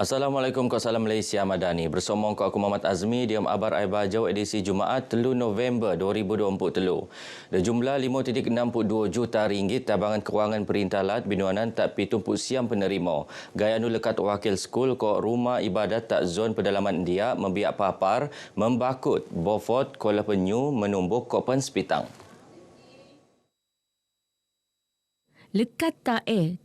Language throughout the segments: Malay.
Assalamualaikum, Salam Malaysia Madani. Bersama aku Muhammad Azmi, diam abar Aiba Jau edisi Jumaat 3 November 2023. Jumlah 5.62 juta ringgit tabangan kewangan Perintah Lat Binuanan tak pitumpuk siam penerima. Gaya nu lekat wakil skul ko rumah ibadat tak zon pedalaman dia membiak papar, membakut Beaufort Kuala Penyu menumbuk kopan sepitang. Lekat tak 3.40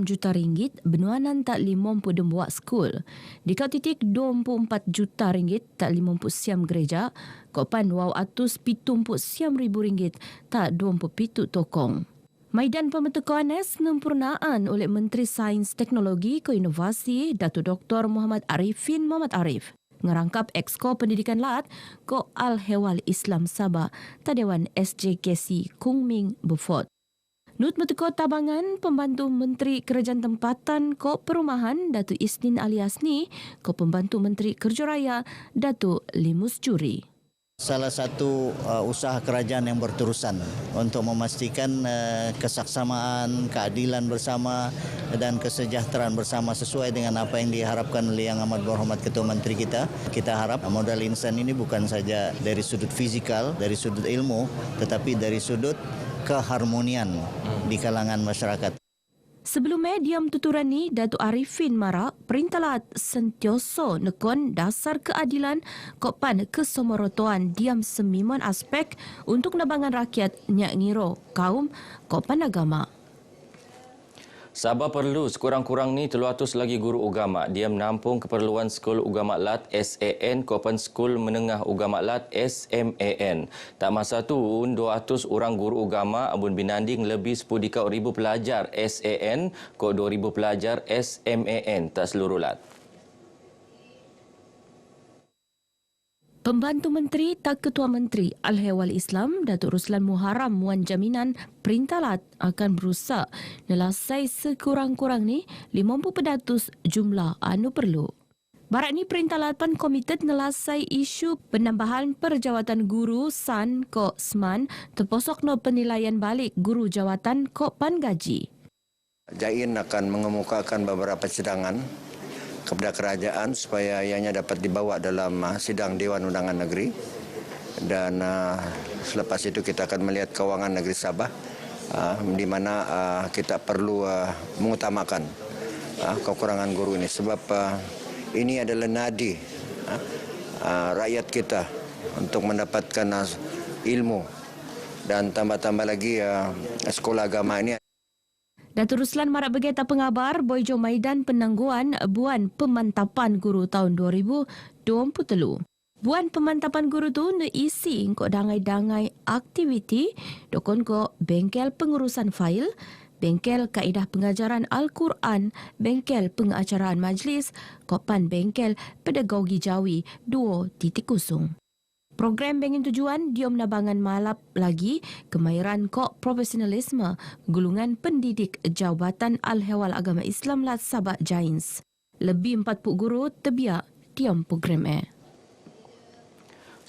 juta ringgit benuanan tak 50 dembuak skul. Dikau titik 24 juta ringgit tak 50 siam gereja. Kopan wow atus 70 siam ribu ringgit tak 27 tokong. Maidan pembentukan sempurnaan oleh Menteri Sains Teknologi ke Inovasi Datuk Dr. Muhammad Arifin Muhammad Arif. Ngerangkap Exco Pendidikan Lat ko Al-Hewal Islam Sabah Tadewan SJKC Kung Ming Beaufort. Nut Metuko Tabangan Pembantu Menteri Kerajaan Tempatan Ko Perumahan Datuk Isnin Ali Asni ko Pembantu Menteri Kerja Raya Datuk Limus Juri. Salah satu usaha kerajaan yang berterusan untuk memastikan kesaksamaan, keadilan bersama dan kesejahteraan bersama sesuai dengan apa yang diharapkan oleh Yang Amat Berhormat Ketua Menteri kita. Kita harap modal insan ini bukan saja dari sudut fizikal, dari sudut ilmu, tetapi dari sudut keharmonian di kalangan masyarakat. Sebelumnya, diam tuturan ni Datuk Arifin Mara Perintah Lat sentioso nekon dasar keadilan kopan kesemorotoan diam semiman aspek untuk nabangan rakyat nyak ngiro kaum kopan agama. Sabah perlu sekurang-kurang ni 300 lagi guru agama. Dia menampung keperluan Skul Ugama Lat SAN, Kopan Skul Menengah Ugama Lat SMAN. Tak masa tu 200 orang guru agama abun binanding lebih 10,000 pelajar SAN, ko 2,000 pelajar SMAN tak seluruh Lat. Pembantu Menteri tak Ketua Menteri Al-Hewal Islam Datuk Ruslan Muharram muan jaminan Perintah Lat akan berusaha nelasai sekurang-kurang ni 50% jumlah anu perlu. Barat ni Perintah Lat pan komited nelasai isu penambahan perjawatan guru SAN ko SMAN terposok no penilaian balik guru jawatan ko pan gaji. Jain akan mengemukakan beberapa cadangan kepada kerajaan supaya ianya dapat dibawa dalam sidang Dewan Undangan Negeri, dan selepas itu kita akan melihat kewangan negeri Sabah di mana kita perlu mengutamakan kekurangan guru ini sebab ini adalah nadi rakyat kita untuk mendapatkan ilmu dan tambah-tambah lagi sekolah agama ini. Datuk Ruslan Marak Begeta Pengabar Boyjo Maidan Penangguhan Buan Pemantapan Guru tahun 2023. Buan Pemantapan Guru tu isi kok dangai-dangai aktiviti dokon kok bengkel pengurusan fail, bengkel kaedah pengajaran Al-Quran, bengkel pengacaraan majlis, kopan bengkel pedagogi Jawi 2.0. Program bengin tujuan diom nabangan malap lagi kemahiran kok profesionalisme gulungan pendidik Jabatan Al-Hewal Agama Islam Lat Sabah Jains. Lebih 40 guru terbiak diom program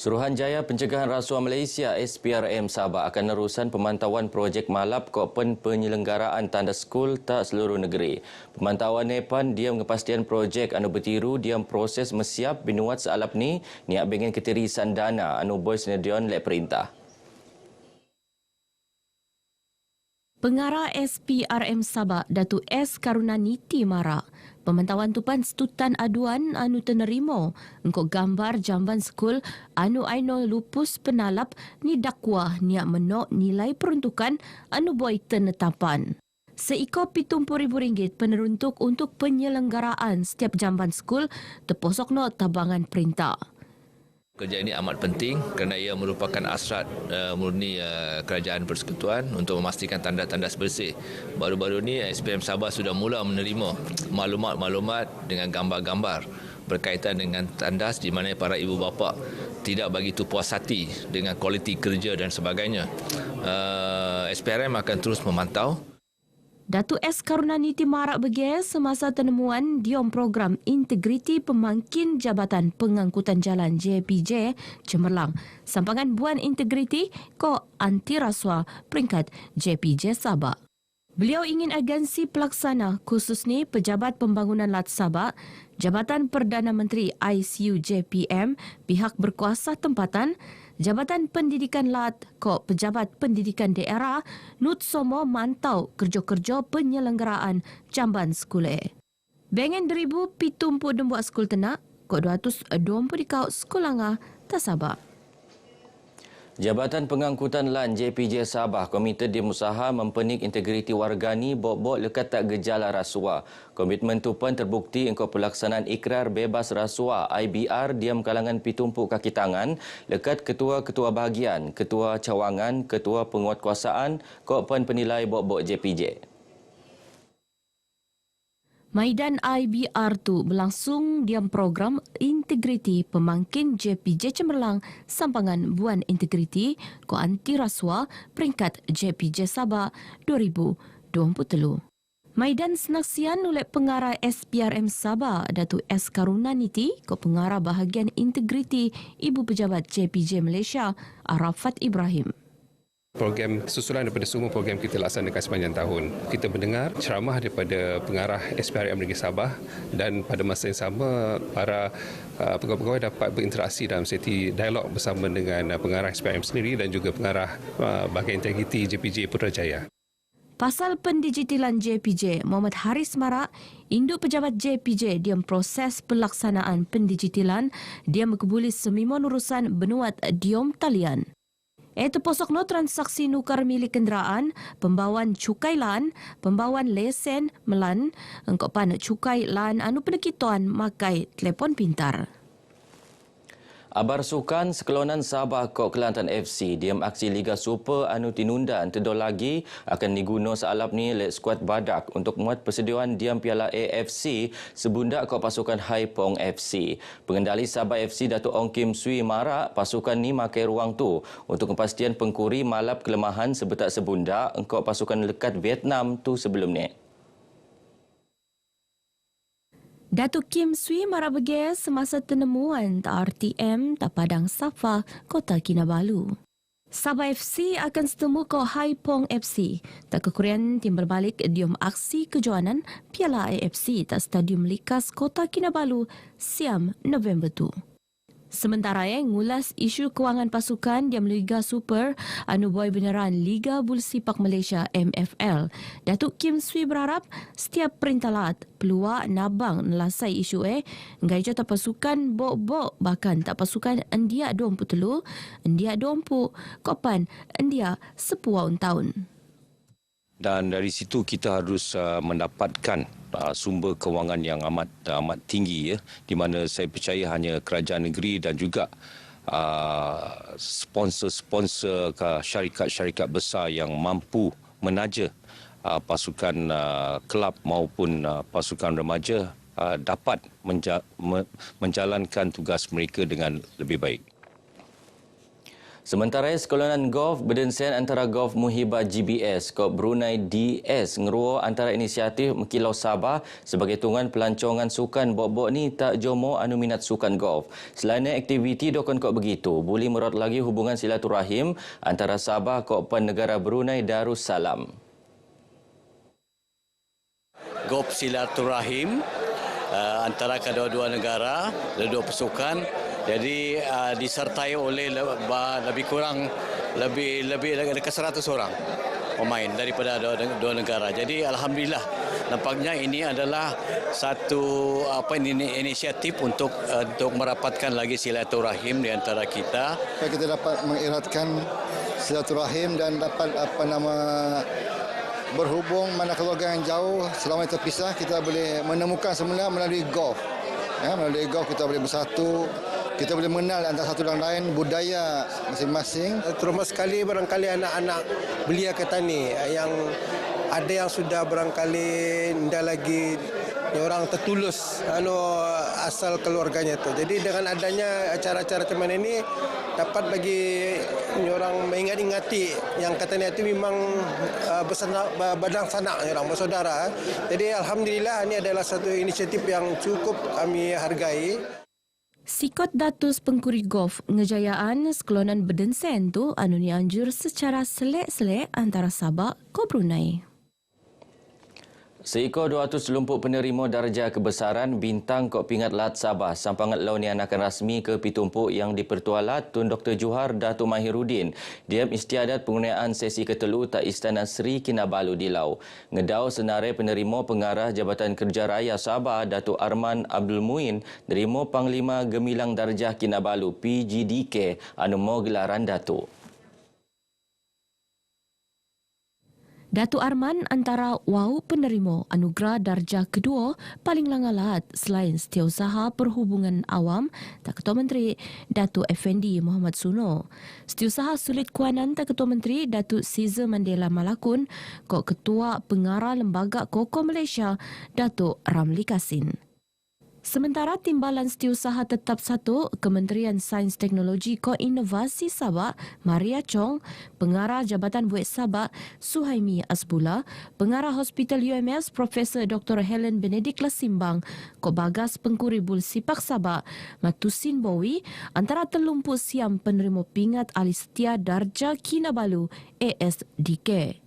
Suruhanjaya Pencegahan Rasuah Malaysia SPRM Sabah akan nerusan pemantauan projek malap kopen penyelenggaraan tanda skul tak seluruh negeri. Pemantauan nepan diam kepastian projek anu bertiru diam proses mesiap binuat sealap ni niat bengen ketirisan dana anu boy senedion lek perintah. Pengarah SPRM Sabah Datuk S Karunaniti Mara pemantauan tupan setutan aduan anu tenerimo engkau gambar jamban skul anu aino lupus penalap ni dakwah niat menok nilai peruntukan anu boy tenetapan. Seiko RM70,000 peneruntuk untuk penyelenggaraan setiap jamban skul terposok no tabangan perintah. Kerja ini amat penting kerana ia merupakan asrat murni kerajaan persekutuan untuk memastikan tanda-tanda bersih. Baru-baru ini SPM Sabah sudah mula menerima maklumat-maklumat dengan gambar-gambar berkaitan dengan tandas di mana para ibu bapa tidak begitu puas hati dengan kualiti kerja dan sebagainya. SPRM akan terus memantau. Datuk S Karunaniti Marak Begel semasa penemuan diom program Integriti Pemangkin Jabatan Pengangkutan Jalan JPJ Cemerlang. Sampangan Buan Integriti ko anti rasuah peringkat JPJ Sabah. Beliau ingin agensi pelaksana khusus ni Pejabat Pembangunan Lat Sabak, Jabatan Perdana Menteri ICU JPM, pihak berkuasa tempatan, Jabatan Pendidikan Lat, Kop Pejabat Pendidikan Daerah, Nut Somo mantau kerja-kerja penyelenggaraan jamban sekolah. Bengen 2,070 buat sekolah tenak, Kop 220 di kau sekolah tak Sabak. Jabatan Pengangkutan LAN JPJ Sabah, Komite Dimusaha mempenik integriti wargani bok-bok lekat tak gejala rasuah. Komitmen tu pun terbukti engkau pelaksanaan ikrar bebas rasuah IBR diam kalangan pitumpuk kaki tangan lekat ketua-ketua bahagian, ketua cawangan, ketua penguatkuasaan, kok pun penilai bok-bok JPJ. Maidan IBR tu berlangsung diam program integriti pemangkin JPJ Cemerlang Sampangan Buan Integriti ko anti rasuah peringkat JPJ Sabah 2023. Maidan senaksian oleh pengarah SPRM Sabah Datuk S. Karunaniti ko pengarah bahagian integriti Ibu Pejabat JPJ Malaysia Arafat Ibrahim. Program susulan daripada semua program kita laksanakan sepanjang tahun. Kita mendengar ceramah daripada pengarah SPRM Negeri Sabah dan pada masa yang sama para pegawai-pegawai dapat berinteraksi dalam sesi dialog bersama dengan pengarah SPRM sendiri dan juga pengarah bahagian integriti JPJ Putrajaya. Pasal pendigitilan JPJ, Muhammad Haris Marak, Induk Pejabat JPJ diam proses pelaksanaan pendigitilan, dia mengkebuli semimon urusan benuat diom talian. Itu posokno transaksi nukar milik kenderaan, pembawaan cukai LAN, pembawaan lesen melan, engkau pan cukai LAN anu penekituan makai telefon pintar. Abar sukan sekelonan Sabah Kok Kelantan FC diam aksi Liga Super anu tinunda antedol lagi akan diguna sealap ni oleh skuad Badak untuk muat persediaan diam Piala AFC sebunda Kok pasukan Hai Pong FC. Pengendali Sabah FC Datuk Ong Kim Sui marak pasukan ni makai ruang tu untuk kepastian pengkuri malap kelemahan sebetak sebunda engkau pasukan lekat Vietnam tu sebelum ni. Datuk Kim Sui marah bergaya semasa penemuan RTM Tapadang Safa, Kota Kinabalu. Sabah FC akan setemu ke Hai Pong FC. Tak kekurian tim berbalik dium aksi kejohanan Piala AFC tak Stadium Likas Kota Kinabalu siam November tu. Sementara ngulas isu kewangan pasukan diam Liga Super anu boy beneran Liga Bulu Sepak Malaysia MFL. Datuk Kim Sui berharap setiap perintalat peluang nabang nelasai isu ngaijo tak pasukan bok-bok bahkan tak pasukan India 23, India 20, kopan India 10 tahun. Dan dari situ kita harus mendapatkan sumber kewangan yang amat tinggi ya, di mana saya percaya hanya kerajaan negeri dan juga sponsor-sponsor syarikat-syarikat besar yang mampu menaja pasukan kelab maupun pasukan remaja dapat menjalankan tugas mereka dengan lebih baik. Sementara sekelonan golf berdensen antara Golf Muhibah GBS Kop Brunei DS ngeruo antara inisiatif Mekilau Sabah sebagai tungan pelancongan sukan bok-bok ni tak jomo anu minat sukan golf. Selain aktiviti dokon kok begitu, boleh merot lagi hubungan silaturahim antara Sabah kop pan negara Brunei Darussalam. Golf silaturahim antara kedua-dua negara, kedua pasukan. Jadi disertai oleh lebih kurang lebih dekat 100 orang pemain daripada dua negara. Jadi alhamdulillah nampaknya ini adalah satu inisiatif untuk merapatkan lagi silaturahim di antara kita. Kita dapat mengeratkan silaturahim dan dapat berhubung mana keluarga yang jauh selama terpisah kita boleh menemukan semula melalui golf. Ya, melalui golf kita boleh bersatu. Kita boleh mengenal antara satu dan lain budaya masing-masing. Terutama sekali barangkali anak-anak belia kita ni yang ada yang sudah barangkali tidak lagi orang tertulus asal keluarganya tu. Jadi dengan adanya acara-acara macam ini dapat bagi orang mengingat-ingati yang katanya itu memang badang sanak orang bersaudara. Jadi alhamdulillah ini adalah satu inisiatif yang cukup kami hargai. Sikot Datus Pengkuri Golf ngejayaan sekelonan berdensen tu anu ni anjur secara selek-selek antara Sabah ke Brunei. Seekor 200 lumpuk penerima darjah kebesaran bintang Kok Pingat Lat Sabah sampangat lau ni akan rasmi ke pitumpuk yang dipertua Lat Tun Dr. Johar Datuk Mahiruddin. Diam istiadat penggunaan sesi ketelu tak Istana Seri Kinabalu di lau. Ngedau senarai penerima pengarah Jabatan Kerja Raya Sabah Datuk Arman Abdul Muin nerima Panglima Gemilang Darjah Kinabalu PGDK anu mau gelaran Datuk. Datuk Arman antara wau penerima anugerah darjah kedua paling langalat selain Setiausaha Perhubungan Awam Tak Ketua Menteri Datuk Effendi Muhammad Suno. Setiausaha Sulit Kuanan Tak Ketua Menteri Datuk Caesar Mandela Malakun, Kok Ketua Pengarah Lembaga Kokoh Malaysia Datuk Ramli Kasin. Sementara Timbalan Setiausaha Tetap 1 Kementerian Sains Teknologi Koinovasi Sabah Maria Chong, Pengarah Jabatan Buet Sabah Suhaimi Asbullah, Pengarah Hospital UMS Profesor Dr. Helen Benedict Lasimbang, Kok Bagas Pengkuribul Sipak Sabah Matusin Bowi antara telumpu siam penerima pingat ahli setia darjah Kinabalu ASDK.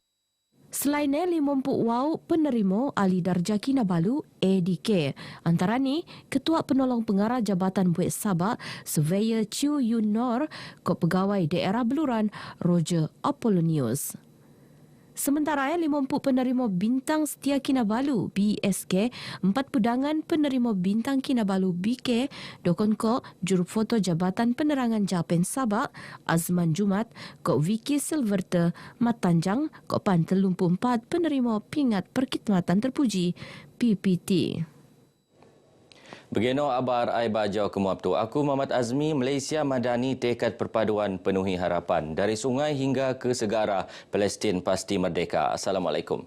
Selainnya 50 wau penerima ahli darjah Kinabalu ADK. Antara ni, Ketua Penolong Pengarah Jabatan Buet Sabah Surveyor Chiu Yun Nor, Kop Pegawai Daerah Beluran Roger Apollonius. Sementara 50 penerima Bintang Setia Kinabalu BSK, 4 pedangan penerima Bintang Kinabalu BK, Dokon Kok Jurufoto Jabatan Penerangan Japen Sabah Azman Jumat, Kok Vicky Silverter Matanjang, Kok Pan telumpu 4 penerima Pingat Perkhidmatan Terpuji PPT. Begino abar ai bajau kemuap tu. Aku Muhammad Azmi, Malaysia Madani tekad perpaduan penuhi harapan. Dari sungai hingga ke segara, Palestin pasti merdeka. Assalamualaikum.